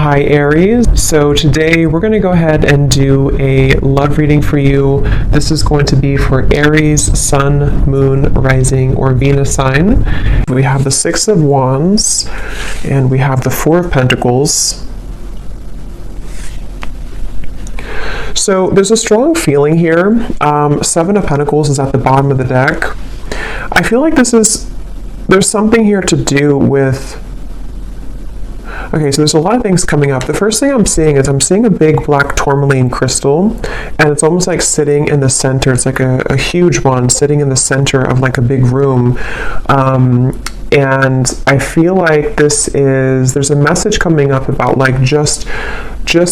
Hi Aries. So today we're going to go ahead and do a love reading for you. This is going to be for Aries, Sun, Moon, Rising, or Venus sign. We have the Six of Wands and we have the Four of Pentacles. So there's a strong feeling here. Seven of Pentacles is at the bottom of the deck. I feel like there's something here to do with. Okay, so there's a lot of things coming up. The first thing I'm seeing is a big black tourmaline crystal, and it's almost like sitting in the center. It's like a huge one sitting in the center of like a big room. And I feel like there's a message coming up about like just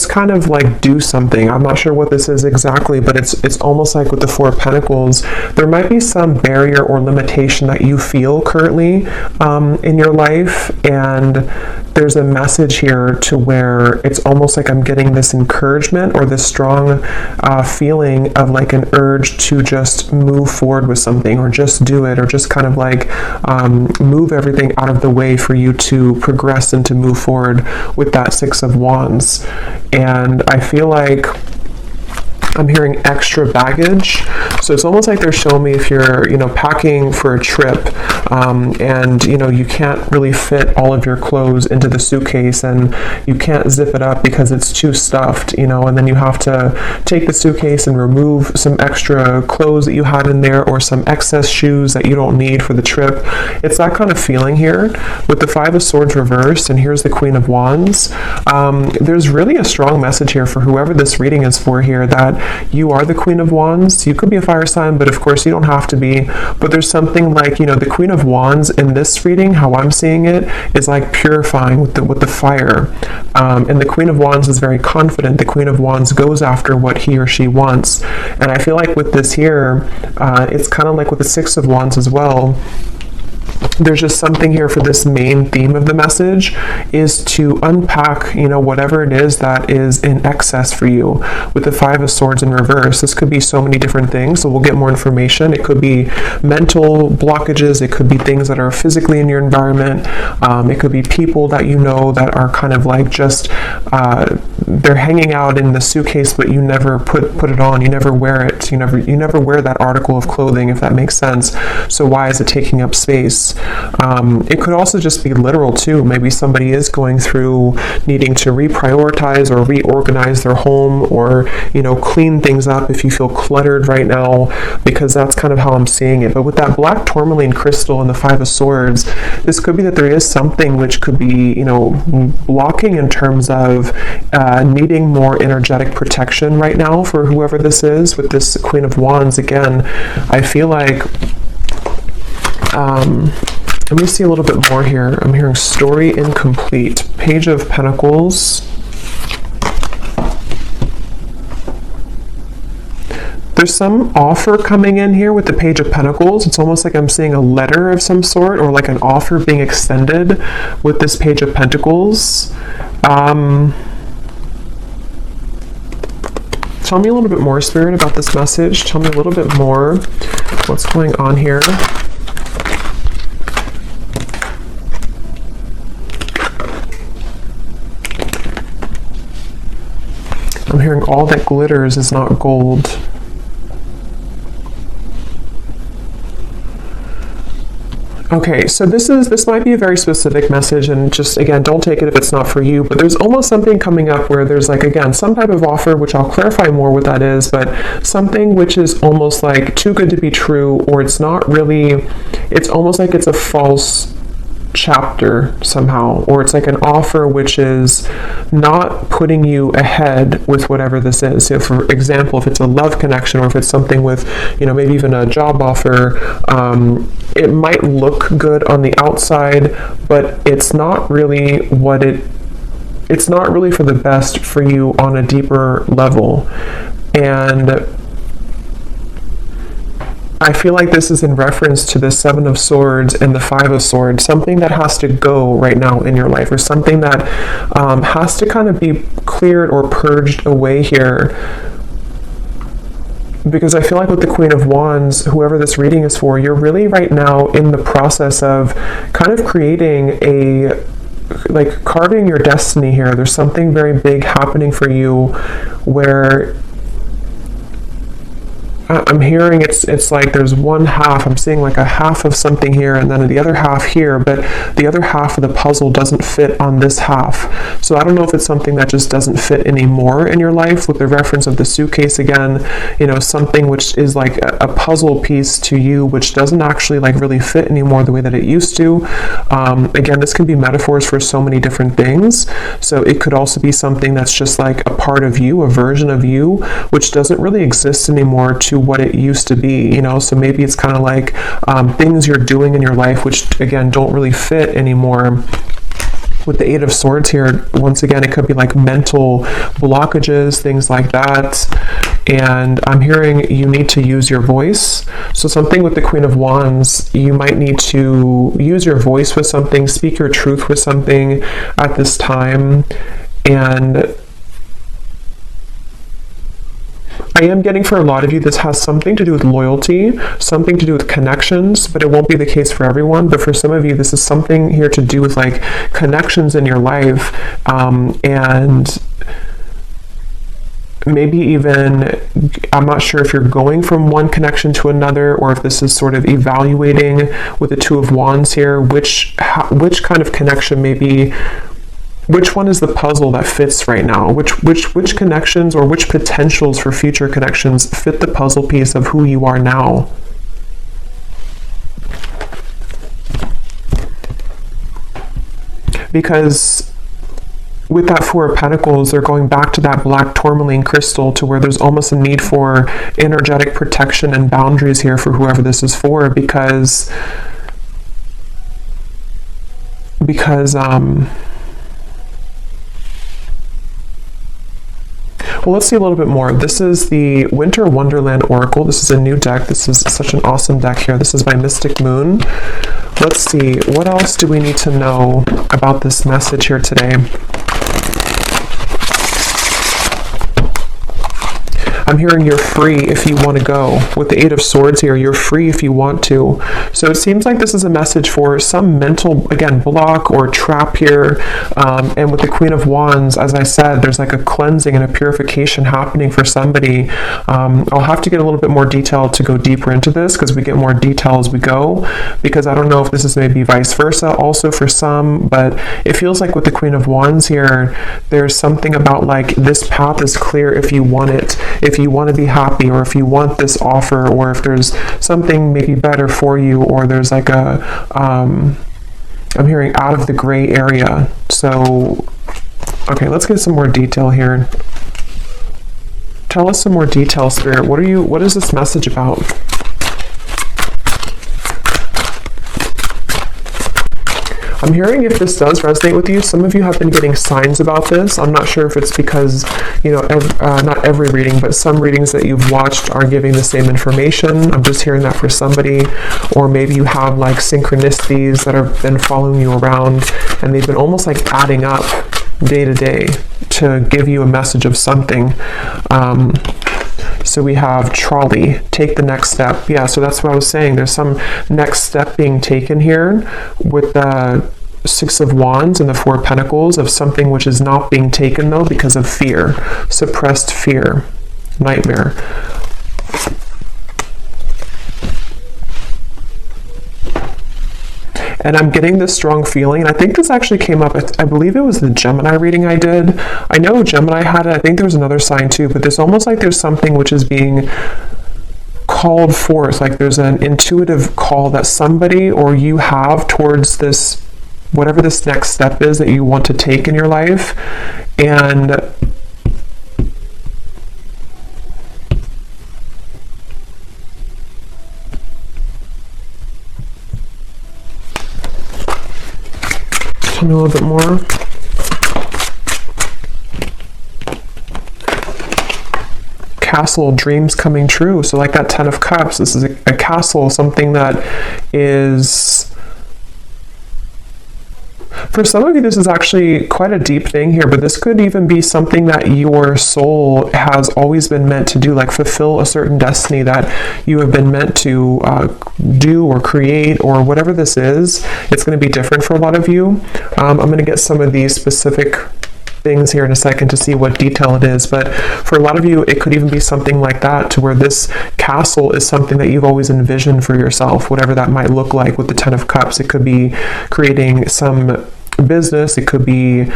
kind of like do something. I'm not sure what this is exactly, but it's almost like with the Four of Pentacles, there might be some barrier or limitation that you feel currently in your life, and there's a message here to where it's almost like I'm getting this encouragement or this strong feeling of like an urge to just move forward with something, or just do it, or just kind of like move everything out of the way for you to progress and to move forward with that Six of Wands. And I feel like I'm hearing extra baggage. So it's almost like they're showing me if you're, packing for a trip, and, you can't really fit all of your clothes into the suitcase, and you can't zip it up because it's too stuffed, and then you have to take the suitcase and remove some extra clothes that you had in there, or some excess shoes that you don't need for the trip. It's that kind of feeling here with the Five of Swords reversed, and here's the Queen of Wands. There's really a strong message here for whoever this reading is for here, that you are the Queen of Wands. You could be a fire sign, but of course you don't have to be. But there's something like, the Queen of Wands in this reading, how I'm seeing it, is like purifying with the fire. And the Queen of Wands is very confident. The Queen of Wands goes after what he or she wants. And I feel like with this here, it's kind of like with the Six of Wands as well. There's just something here for this main theme of the message is to unpack, whatever it is that is in excess for you. With the Five of Swords in reverse, this could be so many different things, so we'll get more information. It could be mental blockages, it could be things that are physically in your environment, it could be people that that are kind of like just, they're hanging out in the suitcase, but you never put it on, you never wear it, you never wear that article of clothing, if that makes sense. So why is it taking up space? It could also just be literal too. Maybe somebody is going through needing to reprioritize or reorganize their home, or clean things up if you feel cluttered right now, because that's kind of how I'm seeing it. But with that black tourmaline crystal and the Five of Swords, this could be that there is something which could be blocking in terms of needing more energetic protection right now for whoever this is. With this Queen of Wands, again, I feel like let me see a little bit more here. I'm hearing story incomplete. Page of Pentacles. There's some offer coming in here with the Page of Pentacles. It's almost like I'm seeing a letter of some sort, or like an offer being extended with this Page of Pentacles. Tell me a little bit more, Spirit, about this message. Tell me a little bit more. What's going on here? I'm hearing all that glitters is not gold. Okay, so this might be a very specific message, and just again, don't take it if it's not for you, but there's almost something coming up where there's like, again, some type of offer, which I'll clarify more what that is, but something which is almost like too good to be true, or it's not really, it's almost like it's a false chapter somehow, or it's like an offer which is not putting you ahead with whatever this is. So for example, if it's a love connection, or if it's something with, maybe even a job offer, it might look good on the outside, but it's not really it's not really for the best for you on a deeper level. And I feel like this is in reference to the Seven of Swords and the Five of Swords, something that has to go right now in your life, or something that has to kind of be cleared or purged away here. Because I feel like with the Queen of Wands, whoever this reading is for, you're really right now in the process of kind of creating a like carving your destiny here. There's something very big happening for you where I'm hearing it's like there's one half, I'm seeing like a half of something here and then the other half here, but the other half of the puzzle doesn't fit on this half. So I don't know if it's something that just doesn't fit anymore in your life, with the reference of the suitcase again, you know, something which is like a puzzle piece to you which doesn't actually like really fit anymore the way that it used to. Again, this can be metaphors for so many different things. So it could also be something that's just like a part of you, a version of you, which doesn't really exist anymore to what it used to be, you know. So maybe it's kind of like things you're doing in your life which again don't really fit anymore. With the Eight of Swords here, once again, it could be like mental blockages, things like that. And I'm hearing you need to use your voice. So something with the Queen of Wands, you might need to use your voice with something, speak your truth with something at this time. And I am getting for a lot of you, this has something to do with loyalty, something to do with connections, but it won't be the case for everyone. But for some of you, this is something here to do with like connections in your life, and maybe even, I'm not sure if you're going from one connection to another, or if this is sort of evaluating with the Two of Wands here, which kind of connection maybe. Which one is the puzzle that fits right now? Which connections or which potentials for future connections fit the puzzle piece of who you are now? Because with that Four of Pentacles, they're going back to that black tourmaline crystal, to where there's almost a need for energetic protection and boundaries here for whoever this is for, because well, let's see a little bit more. This is the Winter Wonderland Oracle. This is a new deck. This is such an awesome deck here. This is by Mystic Moon. Let's see, what else do we need to know about this message here today? I'm hearing you're free if you want to go. With the Eight of Swords here, you're free if you want to. So it seems like this is a message for some mental, again, block or trap here. And with the Queen of Wands, as I said, there's like a cleansing and a purification happening for somebody. I'll have to get a little bit more detail to go deeper into this, because we get more detail as we go, because I don't know if this is maybe vice versa also for some, but it feels like with the Queen of Wands here, there's something about like this path is clear if you want it. If you want to be happy, or if you want this offer, or if there's something maybe better for you, or there's like a I'm hearing out of the gray area. So okay, let's get some more detail here. Tell us some more detail, Spirit. What is this message about? I'm hearing, if this does resonate with you, some of you have been getting signs about this. I'm not sure if it's because, you know, not every reading, but some readings that you've watched are giving the same information. I'm just hearing that for somebody. Or maybe you have like synchronicities that have been following you around, and they've been almost like adding up day to day to give you a message of something. So we have trolley, take the next step. Yeah, so that's what I was saying. There's some next step being taken here with the Six of Wands and the Four of Pentacles, of something which is not being taken though because of fear, suppressed fear, nightmare. And I'm getting this strong feeling, and I think this actually came up, I believe it was the Gemini reading I did. I know Gemini had it, I think there was another sign too, but there's almost like there's something which is being called forth, like there's an intuitive call that somebody or you have towards this, whatever this next step is that you want to take in your life. And tell me a little bit more. Castle, dreams coming true. So like that Ten of Cups, this is a castle, something that is For some of you, this is actually quite a deep thing here, but this could even be something that your soul has always been meant to do, like fulfill a certain destiny that you have been meant to do or create, or whatever this is. It's going to be different for a lot of you. I'm going to get some of these specific things here in a second to see what detail it is, but for a lot of you, it could even be something like that, to where this castle is something that you've always envisioned for yourself, whatever that might look like. With the Ten of Cups, it could be creating some business, it could be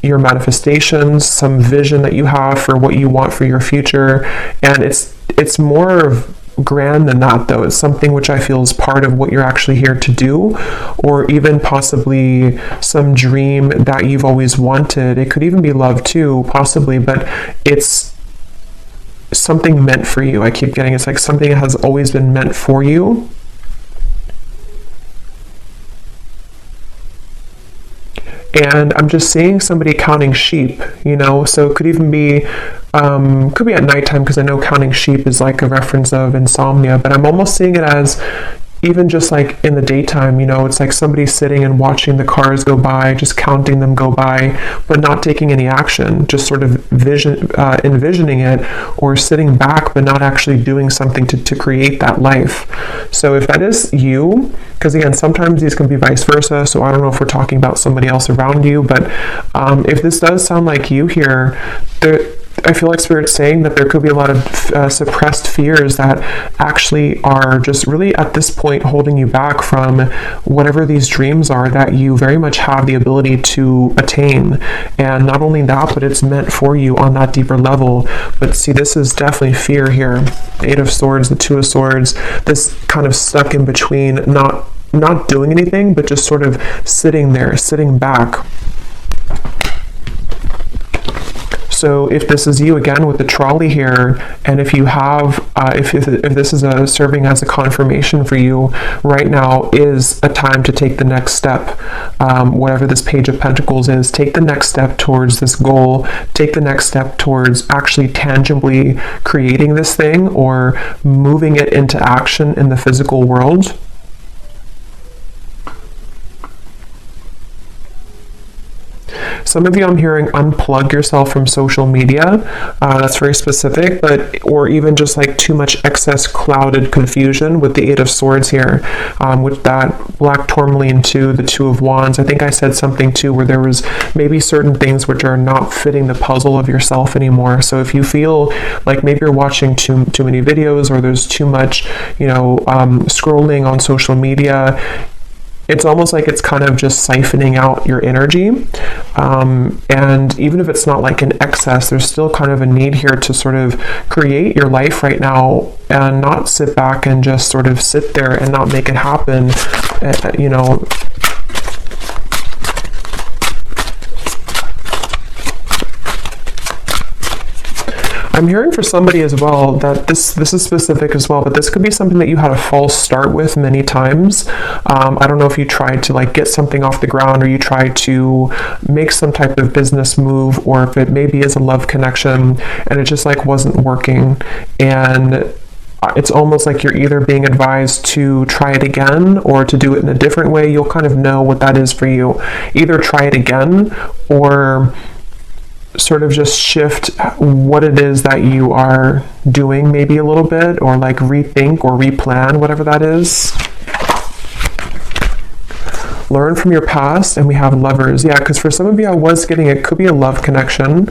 your manifestations, some vision that you have for what you want for your future, and it's more grand than that, though. It's something which I feel is part of what you're actually here to do, or even possibly some dream that you've always wanted. It could even be love too, possibly, but it's something meant for you. I keep getting, it's like something that has always been meant for you. And I'm just seeing somebody counting sheep, you know, so it could even be, could be at nighttime, because I know counting sheep is like a reference of insomnia, but I'm almost seeing it as even just like in the daytime, you know, it's like somebody sitting and watching the cars go by, just counting them go by, but not taking any action, just sort of envisioning it, or sitting back, but not actually doing something to create that life. So if that is you, because again, sometimes these can be vice versa, so I don't know if we're talking about somebody else around you, but if this does sound like you here, I feel like Spirit's saying that there could be a lot of suppressed fears that actually are just really at this point holding you back from whatever these dreams are that you very much have the ability to attain. And not only that, but it's meant for you on that deeper level. But see, this is definitely fear here. The Eight of Swords, the Two of Swords, this kind of stuck in between, not doing anything, but just sort of sitting there, sitting back. So if this is you, again, with the trolley here, and if you have, if this is serving as a confirmation for you, right now is a time to take the next step. Whatever this Page of Pentacles is, take the next step towards this goal, take the next step towards actually tangibly creating this thing, or moving it into action in the physical world. Some of you, I'm hearing, unplug yourself from social media. That's very specific, but, or even just like too much excess clouded confusion with the Eight of Swords here, with that black tourmaline too, the Two of Wands. I think I said something too where there was maybe certain things which are not fitting the puzzle of yourself anymore. So if you feel like maybe you're watching too many videos, or there's too much, you know, scrolling on social media, it's almost like it's kind of just siphoning out your energy. And even if it's not like an excess, there's still kind of a need here to sort of create your life right now, and not sit back and just sort of sit there and not make it happen, you know. I'm hearing for somebody as well that this is specific as well, but this could be something that you had a false start with many times. I don't know if you tried to like get something off the ground, or you tried to make some type of business move, or if it maybe is a love connection and it just like wasn't working. And it's almost like you're either being advised to try it again, or to do it in a different way. You'll kind of know what that is for you. Either try it again, or sort of just shift what it is that you are doing maybe a little bit, or like rethink or replan, whatever that is. Learn from your past, and we have Lovers. Yeah, because for some of you, I was getting, it could be a love connection,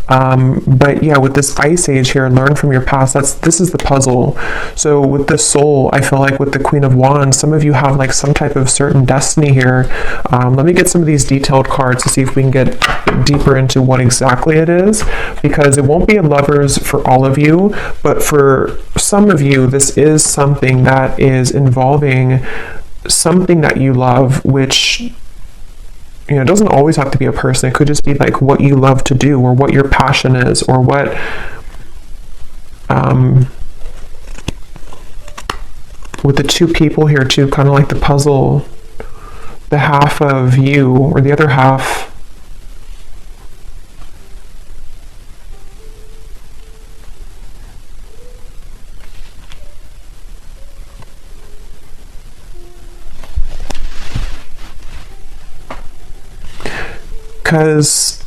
but yeah, with this Ice Age here, learn from your past. This is the puzzle. So with the Soul, I feel like with the Queen of Wands, some of you have like some type of certain destiny here. Let me get some of these detailed cards to see if we can get deeper into what exactly it is, because it won't be a Lovers for all of you, but for some of you, this is something that is involving something that you love, which, you know, it doesn't always have to be a person. It could just be like what you love to do, or what your passion is, or what with the two people here too, kind of like the puzzle, the half of you or the other half because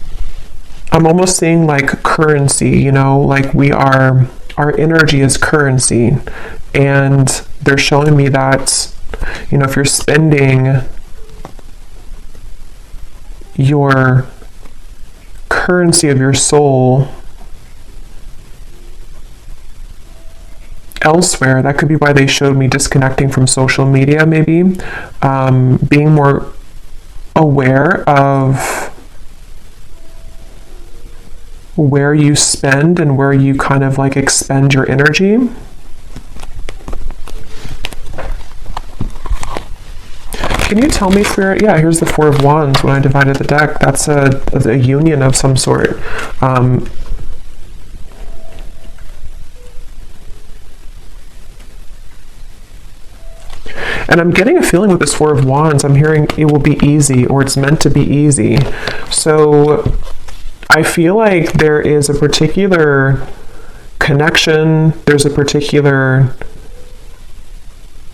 I'm almost seeing like currency, you know, like our energy is currency. And they're showing me that, you know, if you're spending your currency of your soul elsewhere, that could be why they showed me disconnecting from social media, maybe, being more aware of where you spend and where you kind of like expend your energy. Can you tell me, Spirit? Yeah, here's the Four of Wands when I divided the deck. That's a union of some sort. And I'm getting a feeling with this Four of Wands, I'm hearing it will be easy, or it's meant to be easy. So I feel like there is a particular connection, there's a particular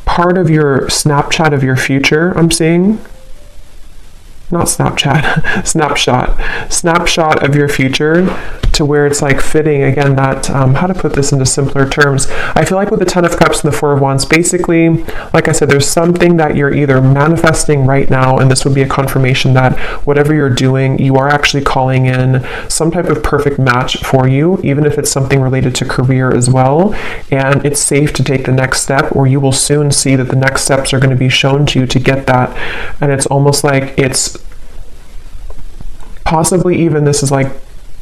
part of your Snapchat of your future I'm seeing. Not Snapchat, snapshot of your future, to where it's like fitting, again, that, how to put this into simpler terms. I feel like with the Ten of Cups and the Four of Wands, basically, like I said, there's something that you're either manifesting right now, and this would be a confirmation that whatever you're doing, you are actually calling in some type of perfect match for you, even if it's something related to career as well. And it's safe to take the next step, or you will soon see that the next steps are going to be shown to you to get that. And it's almost like it's possibly even, this is like,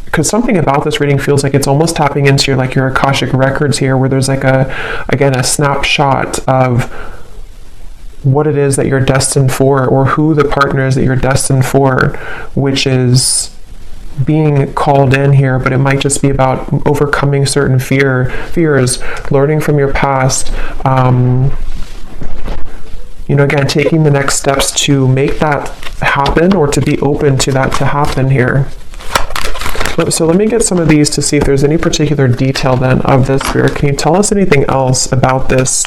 because something about this reading feels like it's almost tapping into your, like your Akashic records here, where there's like a snapshot of what it is that you're destined for, or who the partner is that you're destined for, which is being called in here. But it might just be about overcoming certain fears, learning from your past, you know, again, taking the next steps to make that happen, or to be open to that to happen here. So let me get some of these to see if there's any particular detail then of this, Spirit. Can you tell us anything else about this?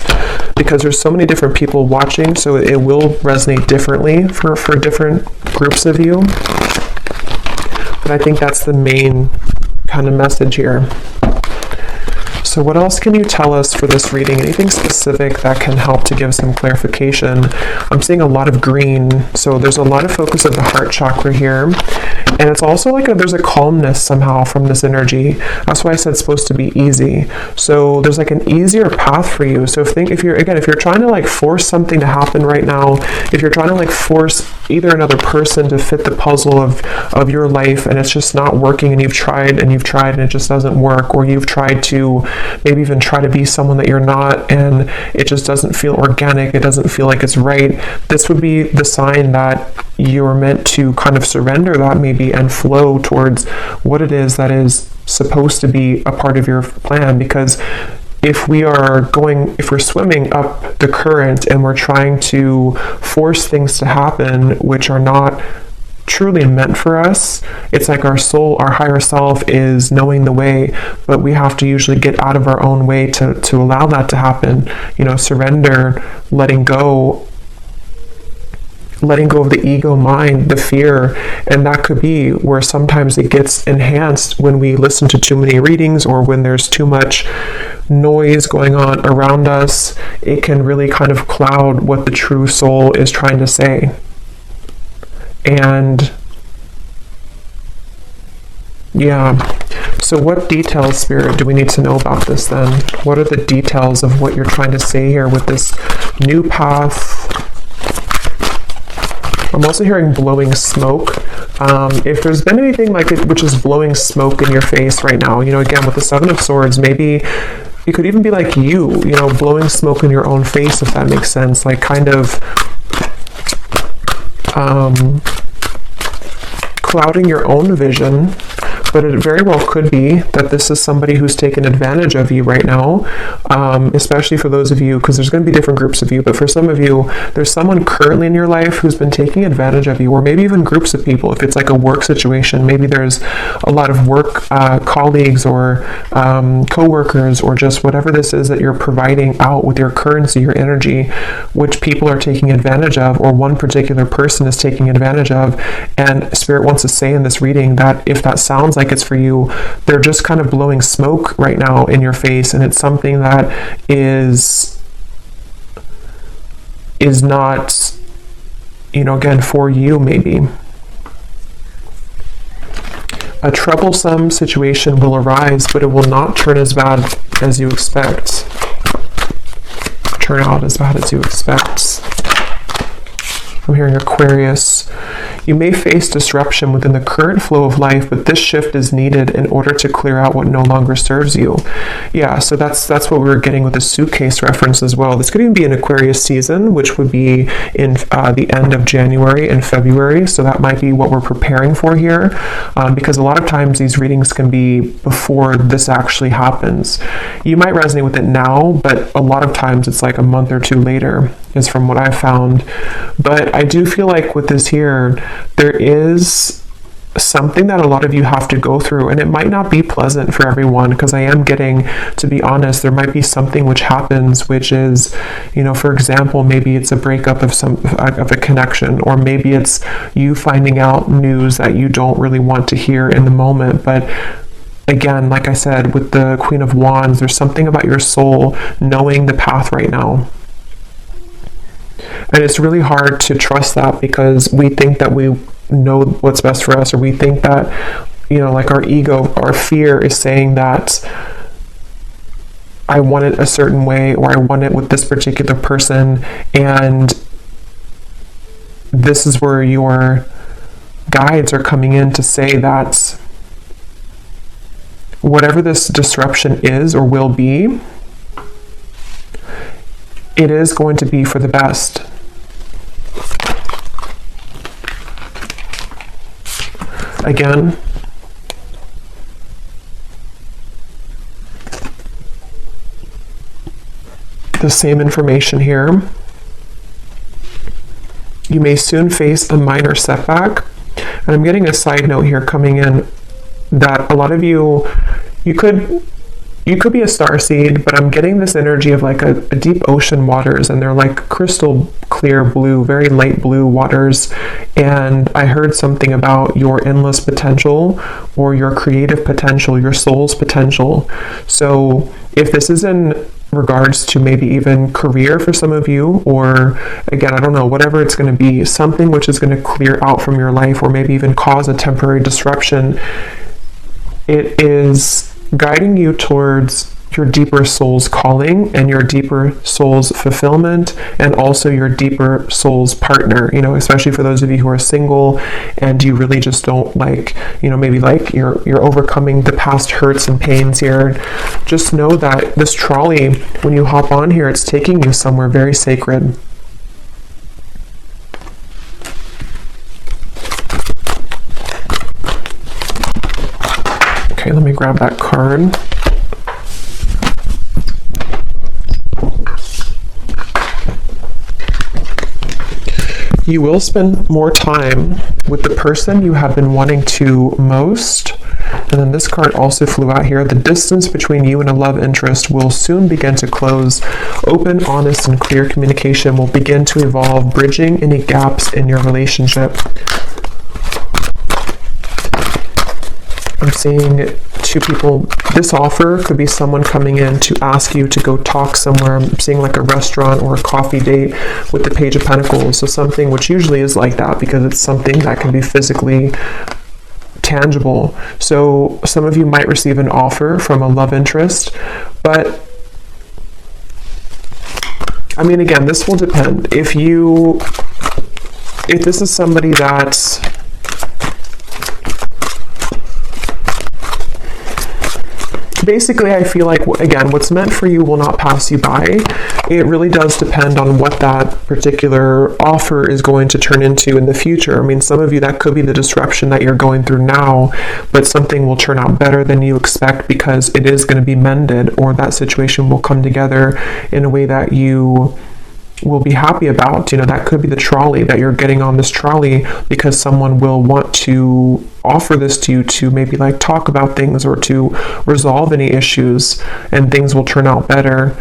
Because there's so many different people watching, so it will resonate differently for different groups of you. But I think that's the main kind of message here. So what else can you tell us for this reading? Anything specific that can help to give some clarification? I'm seeing a lot of green, so there's a lot of focus of the heart chakra here. And it's also like there's a calmness somehow from this energy. That's why I said it's supposed to be easy. So there's like an easier path for you. So if you're trying to like force something to happen right now, if you're trying to like force either another person to fit the puzzle of your life, and it's just not working, and you've tried and it just doesn't work, or you've tried to maybe even try to be someone that you're not, and it just doesn't feel organic, it doesn't feel like it's right, this would be the sign that you're meant to kind of surrender that maybe and flow towards what it is that is supposed to be a part of your plan. Because if we're swimming up the current and we're trying to force things to happen which are not truly meant for us, it's like our soul, our higher self is knowing the way, but we have to usually get out of our own way to allow that to happen. You know, surrender, letting go of the ego mind, the fear. And that could be where sometimes it gets enhanced when we listen to too many readings, or when there's too much noise going on around us. It can really kind of cloud what the true soul is trying to say. And yeah, so what details, Spirit, do we need to know about this then? What are the details of what you're trying to say here with this new path? I'm also hearing blowing smoke. If there's been anything like it which is blowing smoke in your face right now, you know, again, with the Seven of Swords, maybe it could even be like you know, blowing smoke in your own face, if that makes sense, like kind of clouding your own vision, But it very well could be that this is somebody who's taken advantage of you right now, especially for those of you, because there's going to be different groups of you, but for some of you, there's someone currently in your life who's been taking advantage of you, or maybe even groups of people. If it's like a work situation, maybe there's a lot of work colleagues or co-workers, or just whatever this is that you're providing out with your currency, your energy, which people are taking advantage of, or one particular person is taking advantage of. And Spirit wants to say in this reading that if that sounds like it's for you, they're just kind of blowing smoke right now in your face, and it's something that is not, again, for you. Maybe a troublesome situation will arise, but it will not turn as bad as you expect. Turn out as bad as you expect. I'm hearing Aquarius. You may face disruption within the current flow of life, but this shift is needed in order to clear out what no longer serves you. Yeah, so that's what we were getting with the suitcase reference as well. This could even be an Aquarius season, which would be in the end of January and February. So that might be what we're preparing for here, because a lot of times these readings can be before this actually happens. You might resonate with it now, but a lot of times it's like a month or two later, is from what I've found. But I do feel like with this here, there is something that a lot of you have to go through, and it might not be pleasant for everyone, because I am getting, to be honest, there might be something which happens, which is, for example, maybe it's a breakup of a connection, or maybe it's you finding out news that you don't really want to hear in the moment. But again, like I said, with the Queen of Wands, there's something about your soul knowing the path right now. And it's really hard to trust that, because we think that we know what's best for us, or we think that, like our ego, our fear is saying that I want it a certain way, or I want it with this particular person. And this is where your guides are coming in to say that whatever this disruption is or will be, it is going to be for the best. Again, the same information here. You may soon face a minor setback. And I'm getting a side note here coming in that a lot of you could be a starseed, but I'm getting this energy of like a deep ocean waters, and they're like crystal clear blue, very light blue waters. And I heard something about your endless potential, or your creative potential, your soul's potential. So if this is in regards to maybe even career for some of you, or again, I don't know, whatever it's going to be, something which is going to clear out from your life, or maybe even cause a temporary disruption, it is guiding you towards your deeper soul's calling and your deeper soul's fulfillment, and also your deeper soul's partner, especially for those of you who are single and you really just don't like, maybe like you're overcoming the past hurts and pains here. Just know that this trolley, when you hop on here, it's taking you somewhere very sacred. Okay, let me grab that card. You will spend more time with the person you have been wanting to most. And then this card also flew out here. The distance between you and a love interest will soon begin to close. Open, honest, and clear communication will begin to evolve, bridging any gaps in your relationship. I'm seeing two people. This offer could be someone coming in to ask you to go talk somewhere. I'm seeing like a restaurant or a coffee date with the Page of Pentacles. So something which usually is like that, because it's something that can be physically tangible. So some of you might receive an offer from a love interest, but I mean, again, this will depend. If this is somebody that basically, I feel like, again, what's meant for you will not pass you by. It really does depend on what that particular offer is going to turn into in the future. I mean, some of you, that could be the disruption that you're going through now, but something will turn out better than you expect because it is going to be mended, or that situation will come together in a way that you will be happy about. You know, that could be the trolley, that you're getting on this trolley because someone will want to offer this to you to maybe like talk about things or to resolve any issues, and things will turn out better.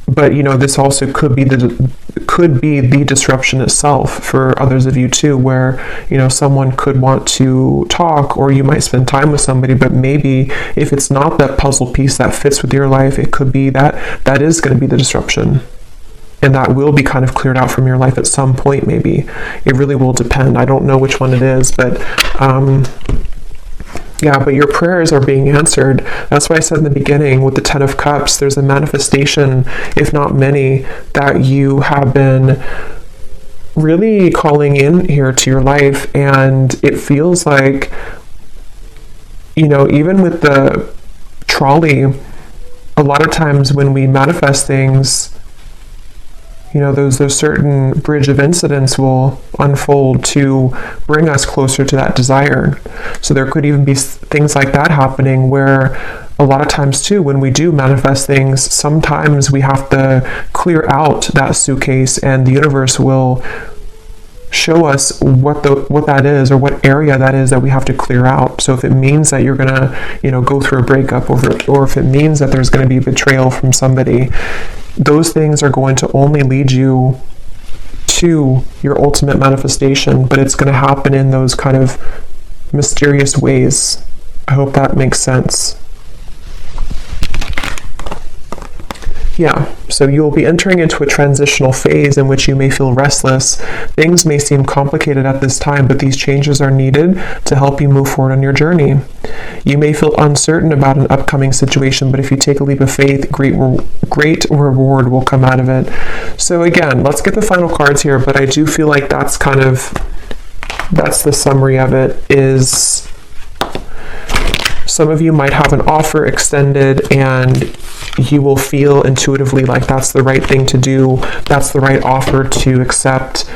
But you know, this also could be the disruption itself for others of you too, where you know, someone could want to talk, or you might spend time with somebody, but maybe if it's not that puzzle piece that fits with your life, it could be that is going to be the disruption. And that will be kind of cleared out from your life at some point, maybe. It really will depend. I don't know which one it is, but yeah, but your prayers are being answered. That's why I said in the beginning with the 10 of Cups, there's a manifestation, if not many, that you have been really calling in here to your life. And it feels like, you know, even with the trolley, a lot of times when we manifest things, you know, those certain bridge of incidents will unfold to bring us closer to that desire. So there could even be things like that happening, where a lot of times too, when we do manifest things, sometimes we have to clear out that suitcase, and the universe will show us what that is, or what area that is that we have to clear out. So if it means that you're gonna, you know, go through a breakup, or if it means that there's going to be betrayal from somebody, those things are going to only lead you to your ultimate manifestation, but it's going to happen in those kind of mysterious ways. I hope that makes sense. Yeah, so you'll be entering into a transitional phase in which you may feel restless. Things may seem complicated at this time, but these changes are needed to help you move forward on your journey. You may feel uncertain about an upcoming situation, but if you take a leap of faith, great reward will come out of it. So again, let's get the final cards here, but I do feel like that's the summary of it. Is some of you might have an offer extended, and you will feel intuitively like that's the right thing to do, that's the right offer to accept.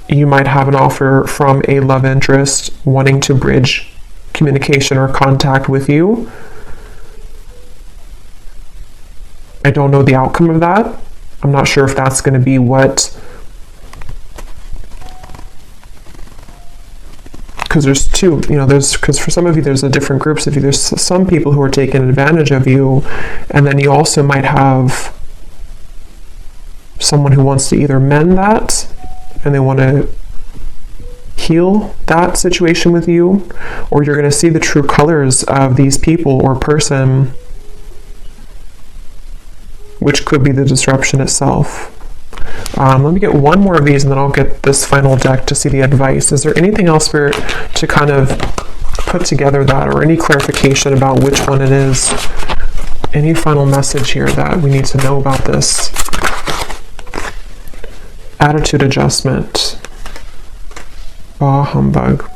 You might have an offer from a love interest wanting to bridge communication or contact with you. I don't know the outcome of that. I'm not sure if that's going to be what, because there's two, you know, because for some of you, there's a different groups of you. There's some people who are taking advantage of you, and then you also might have someone who wants to either mend that, and they want to heal that situation with you, or you're going to see the true colors of these people or person, which could be the disruption itself. Let me get one more of these, and then I'll get this final deck to see the advice. Is there anything else, Spirit, to kind of put together that, or any clarification about which one it is? Any final message here that we need to know about this? Attitude adjustment. Bah humbug.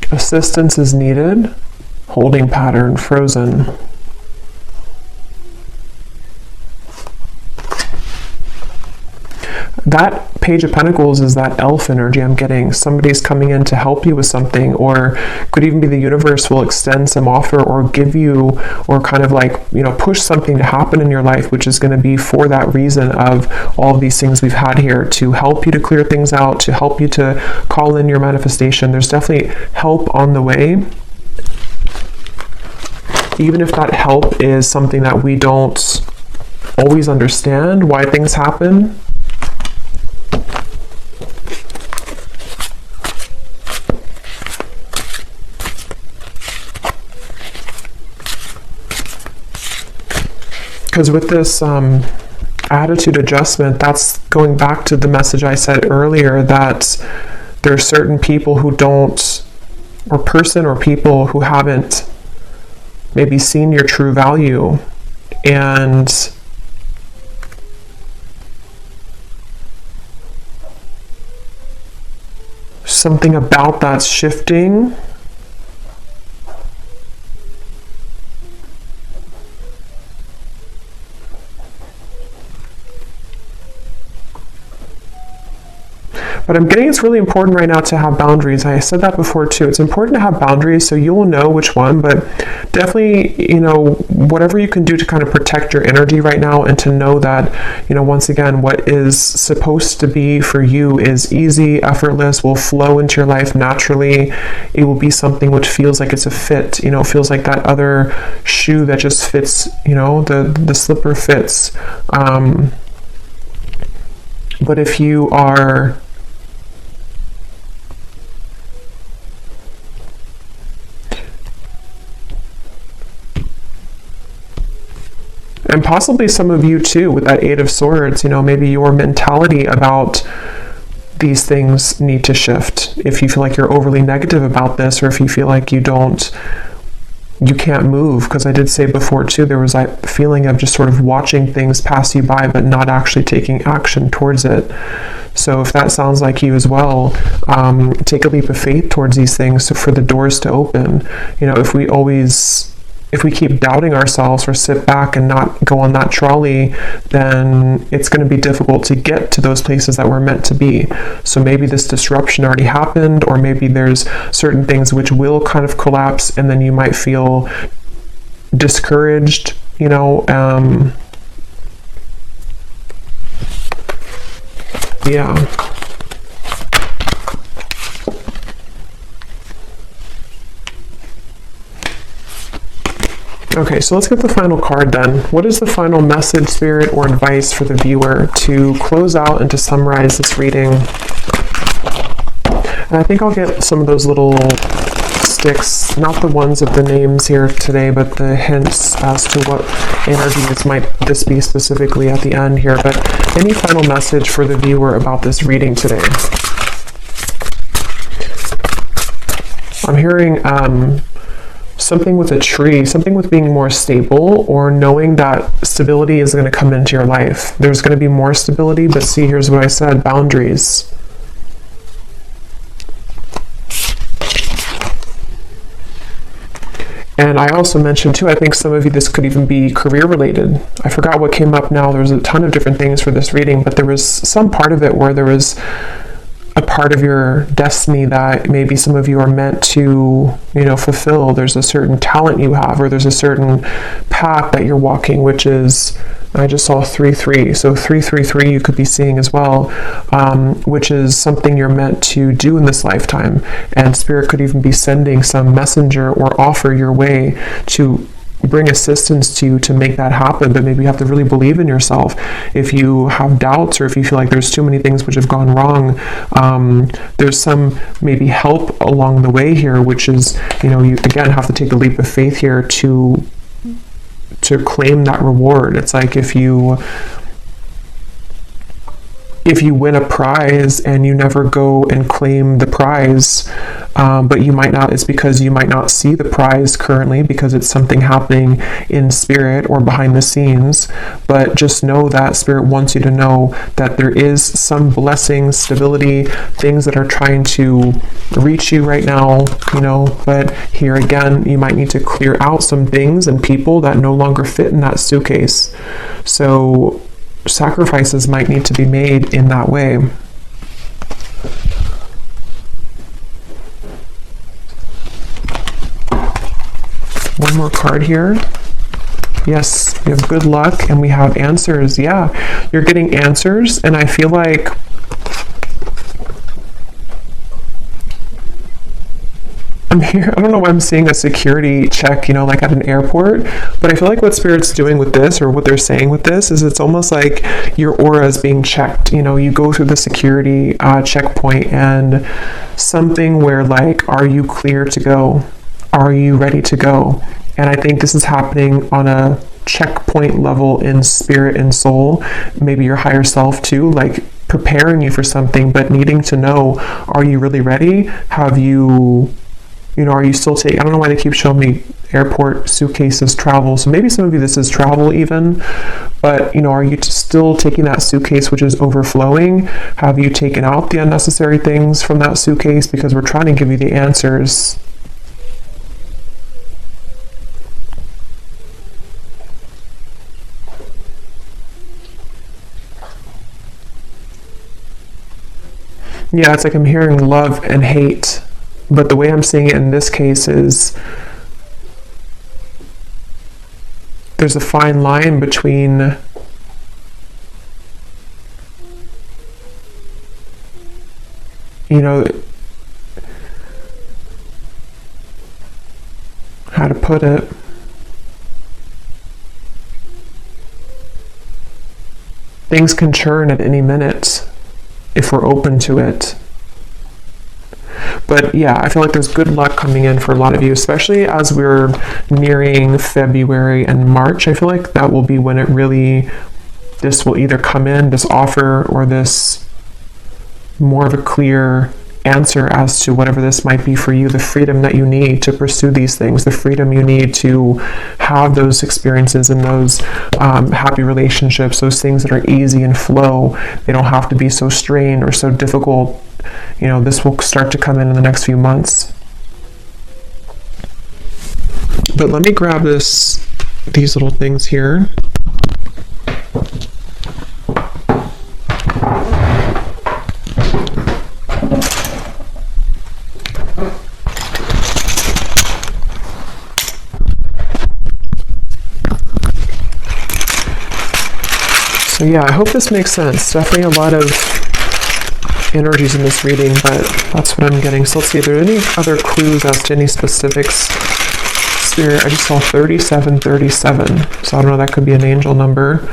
Assistance is needed. Holding pattern, frozen. That Page of Pentacles is that elf energy I'm getting. Somebody's coming in to help you with something, or could even be the universe will extend some offer or give you, or kind of like, you know, push something to happen in your life, which is going to be for that reason of all of these things we've had here, to help you to clear things out, to help you to call in your manifestation. There's definitely help on the way. Even if that help is something that we don't always understand why things happen. Because with this attitude adjustment, that's going back to the message I said earlier, that there are certain people who don't or person or people who haven't maybe seen your true value, and something about that's shifting. But I'm getting it's really important right now to have boundaries. I said that before too. It's important to have boundaries so you will know which one, but definitely, whatever you can do to kind of protect your energy right now, and to know that, once again, what is supposed to be for you is easy, effortless, will flow into your life naturally. It will be something which feels like it's a fit, feels like that other shoe that just fits, the slipper fits. But if you are and possibly some of you too, with that Eight of Swords, maybe your mentality about these things need to shift. If you feel like you're overly negative about this, or if you feel like you can't move, because I did say before too, there was that feeling of just sort of watching things pass you by, but not actually taking action towards it. So if that sounds like you as well, take a leap of faith towards these things for the doors to open. If we keep doubting ourselves or sit back and not go on that trolley, then it's going to be difficult to get to those places that we're meant to be. So maybe this disruption already happened, or maybe there's certain things which will kind of collapse, and then you might feel discouraged, yeah. Okay, so let's get the final card then. What is the final message, spirit, or advice for the viewer to close out and to summarize this reading? And I think I'll get some of those little sticks, not the ones of the names here today, but the hints as to what energies might this be specifically at the end here. But any final message for the viewer about this reading today? I'm hearing something with a tree, something with being more stable, or knowing that stability is going to come into your life. There's going to be more stability, but see, here's what I said, boundaries. And I also mentioned too, I think some of you, this could even be career related. I forgot what came up now. There was a ton of different things for this reading, but there was some part of it where there was a part of your destiny that maybe some of you are meant to, fulfill. There's a certain talent you have, or there's a certain path that you're walking, which is, I just saw 3-3. So 3-3-3 you could be seeing as well, which is something you're meant to do in this lifetime. And Spirit could even be sending some messenger or offer your way to bring assistance to you to make that happen. But maybe you have to really believe in yourself. If you have doubts, or if you feel like there's too many things which have gone wrong, there's some maybe help along the way here, which is, you again have to take a leap of faith here to claim that reward. It's like if you win a prize and you never go and claim the prize, but you might not, it's because you might not see the prize currently, because it's something happening in spirit or behind the scenes. But just know that Spirit wants you to know that there is some blessing, stability, things that are trying to reach you right now, but here again, you might need to clear out some things and people that no longer fit in that suitcase. So sacrifices might need to be made in that way. One more card here. Yes, we have good luck and we have answers. Yeah, you're getting answers, and I feel like I'm here, I don't know why I'm seeing a security check, like at an airport, but I feel like what Spirit's doing with this, or what they're saying with this, is it's almost like your aura is being checked. You go through the security checkpoint, and something where like, are you clear to go? Are you ready to go? And I think this is happening on a checkpoint level in spirit and soul, maybe your higher self too, like preparing you for something, but needing to know, are you really ready? Have you You know, are you still taking, I don't know why they keep showing me airport, suitcases, travel. So maybe some of you, this is travel even, but you know, are you still taking that suitcase which is overflowing? Have you taken out the unnecessary things from that suitcase? Because we're trying to give you the answers. Yeah, it's like I'm hearing love and hate, but the way I'm seeing it in this case is there's a fine line between you know, how to put it. Things can churn at any minute if we're open to it. But yeah, I feel like there's good luck coming in for a lot of you, especially as we're nearing February and March. I feel like that will be when it really, this will either come in, this offer, or this more of a clear answer as to whatever this might be for you, the freedom that you need to pursue these things, the freedom you need to have those experiences and those happy relationships, those things that are easy and flow. They don't have to be so strained or so difficult. You know, this will start to come in the next few months. But let me grab these little things here. So yeah, I hope this makes sense. Definitely a lot of energies in this reading, but that's what I'm getting. So let's see if there are any other clues as to any specifics. Spirit, I just saw 3737. So I don't know, that could be an angel number.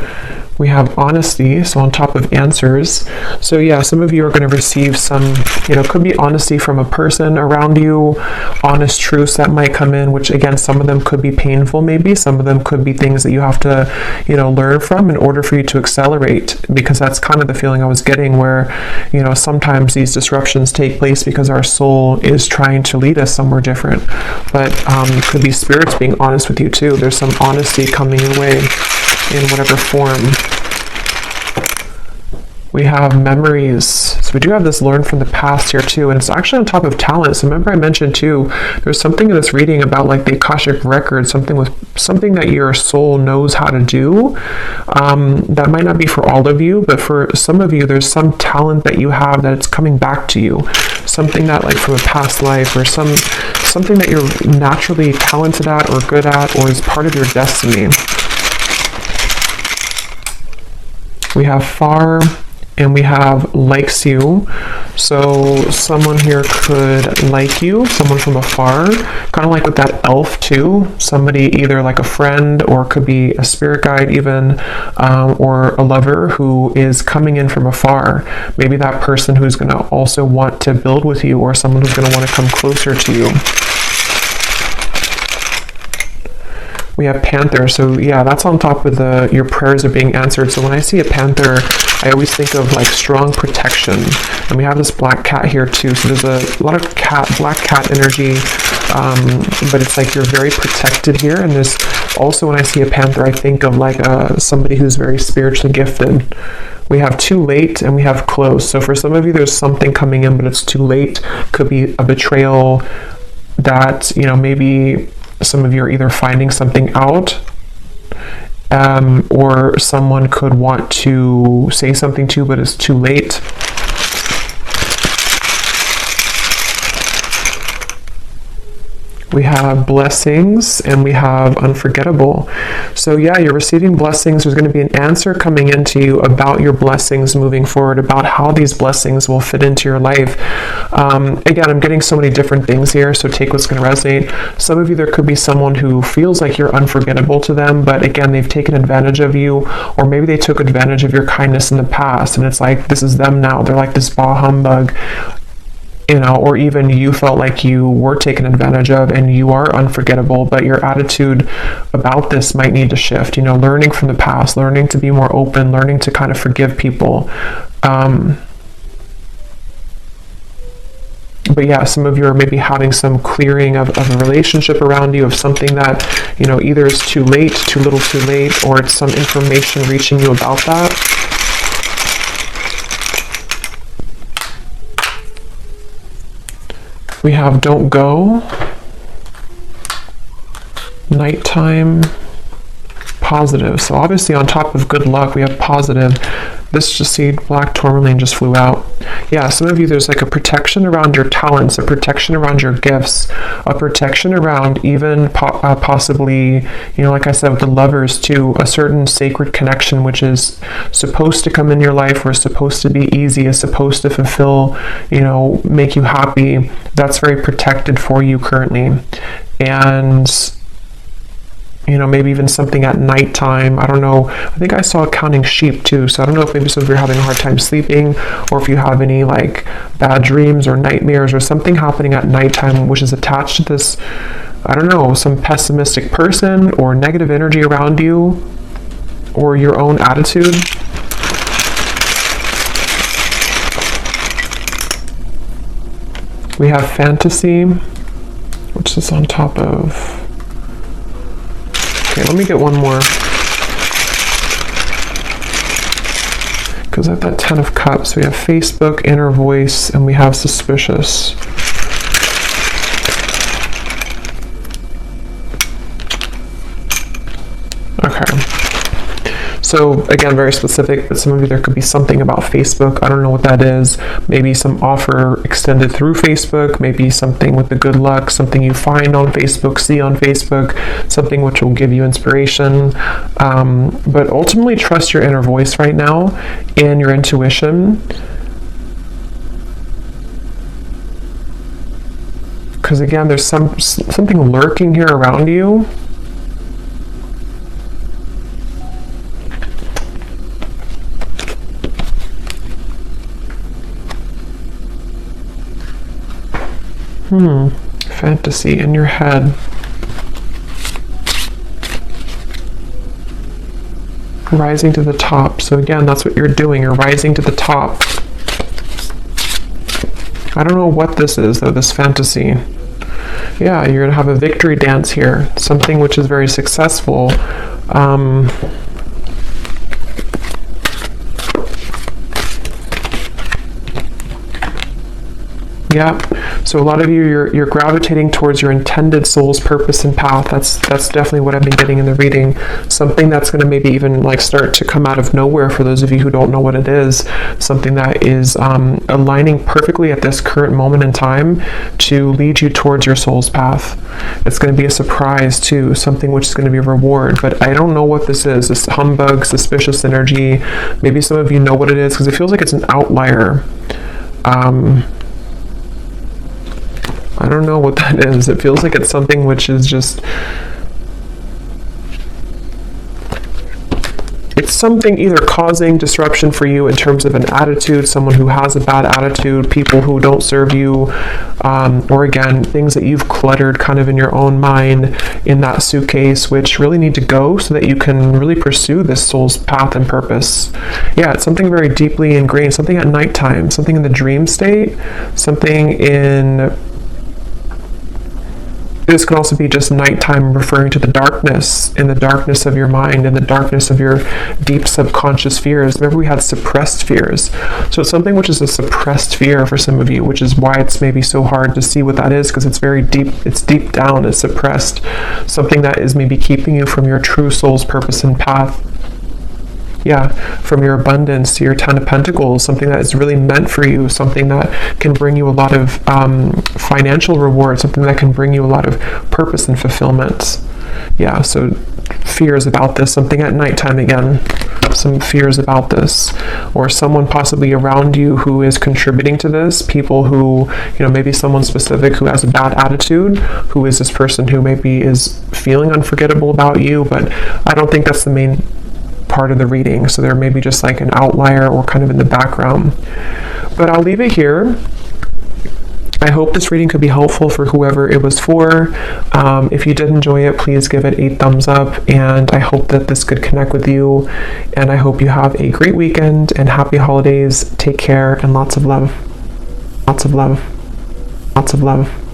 We have honesty, so on top of answers. So yeah, some of you are going to receive some, you know, could be honesty from a person around you, honest truths that might come in, which again, some of them could be painful maybe, some of them could be things that you have to, you know, learn from in order for you to accelerate, because that's kind of the feeling I was getting where, you know, sometimes these disruptions take place because our soul is trying to lead us somewhere different. But it could be spirits being honest with you too. There's some honesty coming your way in whatever form. We have memories. So we do have this learn from the past here too, and it's actually on top of talent. So remember I mentioned too, there's something in this reading about like the Akashic record, something that your soul knows how to do. That might not be for all of you, but for some of you, there's some talent that you have that it's coming back to you. Something that like from a past life, or something that you're naturally talented at or good at, or is part of your destiny. We have far, and we have likes you. So someone here could like you, someone from afar, kind of like with that elf too. Somebody either like a friend, or could be a spirit guide even, or a lover who is coming in from afar. Maybe that person who's going to also want to build with you, or someone who's going to want to come closer to you. We have panther, so yeah, that's on top of your prayers are being answered. So when I see a panther, I always think of like strong protection. And we have this black cat here too, so there's a lot of black cat energy, but it's like you're very protected here. And there's also, when I see a panther, I think of like somebody who's very spiritually gifted. We have too late, and we have close. So for some of you, there's something coming in, but it's too late. Could be a betrayal that, you know, maybe some of you are either finding something out, or someone could want to say something to you, but it's too late. We have blessings, and we have unforgettable. So yeah, you're receiving blessings. There's going to be an answer coming into you about your blessings moving forward, about how these blessings will fit into your life. Again, I'm getting so many different things here, so take what's going to resonate. Some of you, there could be someone who feels like you're unforgettable to them, but again, they've taken advantage of you, or maybe they took advantage of your kindness in the past, and it's like, this is them now. They're like this bah humbug. You know, or even you felt like you were taken advantage of and you are unforgettable, but your attitude about this might need to shift. You know, learning from the past, learning to be more open, learning to kind of forgive people. But yeah, some of you are maybe having some clearing of a relationship around you, of something that, you know, either is too late, too little too late, or it's some information reaching you about that. We have don't go, nighttime, positive. So obviously on top of good luck, we have positive. This just see black tourmaline just flew out. Yeah, some of you, there's like a protection around your talents, a protection around your gifts, a protection around even possibly, you know, like I said, with the lovers too, a certain sacred connection, which is supposed to come in your life, or is supposed to be easy, is supposed to fulfill, you know, make you happy. That's very protected for you currently. And you know, maybe even something at nighttime. I don't know. I think I saw counting sheep too. So I don't know if maybe some of you are having a hard time sleeping, or if you have any like bad dreams or nightmares or something happening at nighttime, which is attached to this, I don't know, some pessimistic person or negative energy around you, or your own attitude. We have fantasy, which is on top of. Okay, let me get one more, because I have that 10 of Cups. We have Facebook, inner voice, and we have suspicious. Okay. So again, very specific, but some of you, there could be something about Facebook. I don't know what that is. Maybe some offer extended through Facebook, maybe something with the good luck, something you find on Facebook, see on Facebook, something which will give you inspiration. But ultimately trust your inner voice right now and your intuition. Because again, there's something lurking here around you. Fantasy in your head. Rising to the top. So again, that's what you're doing. You're rising to the top. I don't know what this is though, this fantasy. Yeah, you're gonna have a victory dance here. Something which is very successful. Yeah. So a lot of you, you're gravitating towards your intended soul's purpose and path. That's definitely what I've been getting in the reading. Something that's going to maybe even like start to come out of nowhere for those of you who don't know what it is. Something that is aligning perfectly at this current moment in time to lead you towards your soul's path. It's going to be a surprise too, something which is going to be a reward. But I don't know what this is. This humbug, suspicious energy. Maybe some of you know what it is because it feels like it's an outlier. I don't know what that is. It feels like it's something which is just, it's something either causing disruption for you in terms of an attitude, someone who has a bad attitude, people who don't serve you, or again, things that you've cluttered kind of in your own mind in that suitcase, which really need to go so that you can really pursue this soul's path and purpose. Yeah, it's something very deeply ingrained, something at nighttime, something in the dream state, something in... This can also be just nighttime, referring to the darkness, in the darkness of your mind, in the darkness of your deep subconscious fears. Remember, we had suppressed fears. So it's something which is a suppressed fear for some of you, which is why it's maybe so hard to see what that is, because it's very deep, it's deep down, it's suppressed. Something that is maybe keeping you from your true soul's purpose and path. Yeah, from your abundance to your 10 of Pentacles, something that is really meant for you, something that can bring you a lot of financial reward, something that can bring you a lot of purpose and fulfillment. Yeah, so fears about this, something at nighttime again, some fears about this, or someone possibly around you who is contributing to this, people who, you know, maybe someone specific who has a bad attitude, who is this person who maybe is feeling unforgettable about you, but I don't think that's the main part of the reading, so there may be just like an outlier or kind of in the background. But I'll leave it here. I hope this reading could be helpful for whoever it was for. If you did enjoy it, please give it a thumbs up, and I hope that this could connect with you, and I hope you have a great weekend and happy holidays. Take care and lots of love. Lots of love. Lots of love.